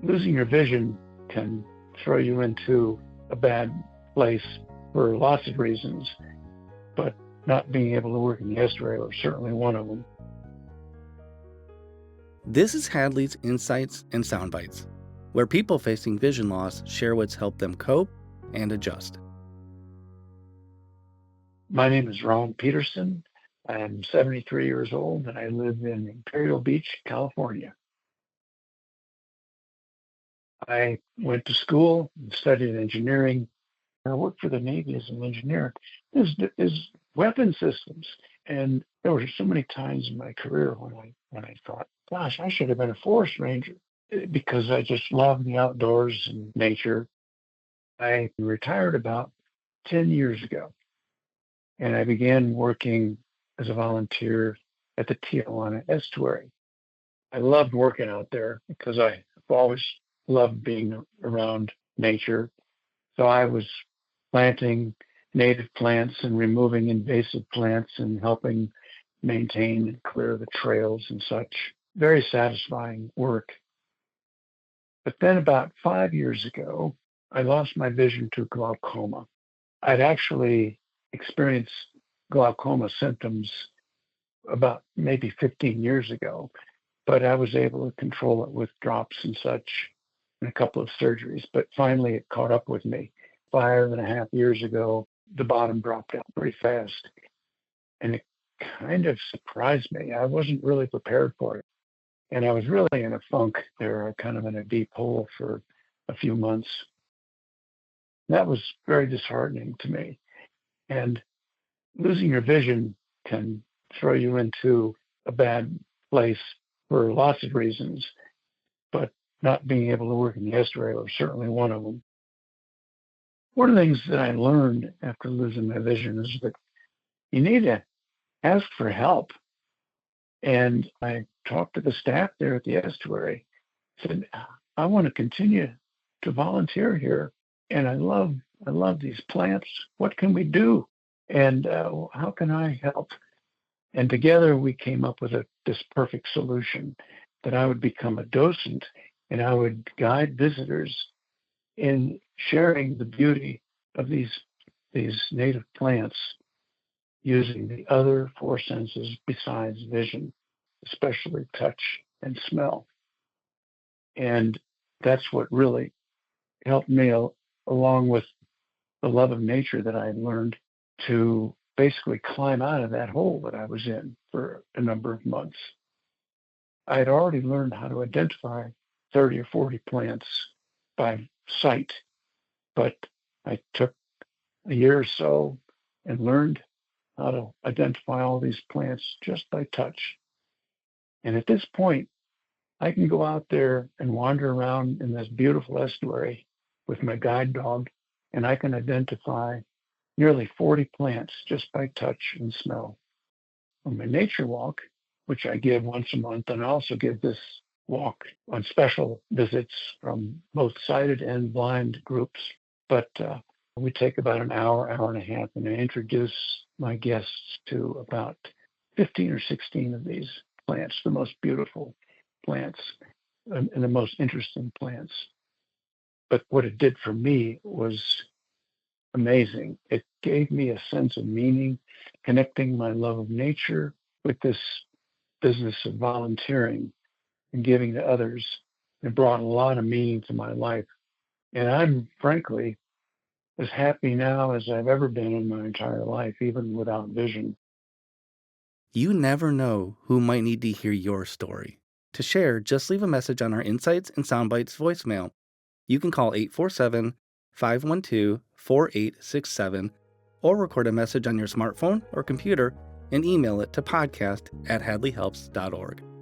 Losing your vision can throw you into a bad place for lots of reasons, but not being able to work in the estuary was certainly one of them. This is Hadley's Insights and Soundbites, where people facing vision loss share what's helped them cope and adjust. My name is Ron Peterson. I'm 73 years old and I live in Imperial Beach, California. I went to school and studied engineering. I worked for the Navy as an engineer. There's weapon systems. And there were so many times in my career when I thought, gosh, I should have been a forest ranger because I just love the outdoors and nature. I retired about 10 years ago, and I began working as a volunteer at the Tijuana estuary. I loved working out there because I've always loved being around nature. So I was planting native plants and removing invasive plants and helping maintain and clear the trails and such. Very satisfying work. But then about 5 years ago, I lost my vision to glaucoma. I'd actually experienced glaucoma symptoms about maybe 15 years ago, but I was able to control it with drops and such and a couple of surgeries. But finally, it caught up with me. 5.5 years ago, the bottom dropped out pretty fast. And it kind of surprised me. I wasn't really prepared for it. And I was really in a funk there, kind of in a deep hole for a few months. That was very disheartening to me. And losing your vision can throw you into a bad place for lots of reasons, but not being able to work in the estuary was certainly one of them. One of the things that I learned after losing my vision is that you need to ask for help. And I talked to the staff there at the estuary, said, I want to continue to volunteer here. And I love these plants. What can we do? And how can I help? And together we came up with this perfect solution that I would become a docent and I would guide visitors in sharing the beauty of these native plants using the other four senses besides vision, especially touch and smell. And that's what really helped me, along with the love of nature that I had learned, to basically climb out of that hole that I was in for a number of months. I had already learned how to identify 30 or 40 plants by sight, but I took a year or so and learned how to identify all these plants just by touch. And at this point, I can go out there and wander around in this beautiful estuary with my guide dog, and I can identify nearly 40 plants just by touch and smell. On my nature walk, which I give once a month, and I also give this walk on special visits from both sighted and blind groups. But we take about an hour, hour and a half, and I introduce my guests to about 15 or 16 of these plants, the most beautiful plants and the most interesting plants. But what it did for me was amazing. It gave me a sense of meaning, connecting my love of nature with this business of volunteering and giving to others. It brought a lot of meaning to my life. And I'm frankly as happy now as I've ever been in my entire life, even without vision. You never know who might need to hear your story. To share, just leave a message on our Insights and Soundbites voicemail. You can call 847-512-4867 or record a message on your smartphone or computer and email it to podcast@hadleyhelps.org.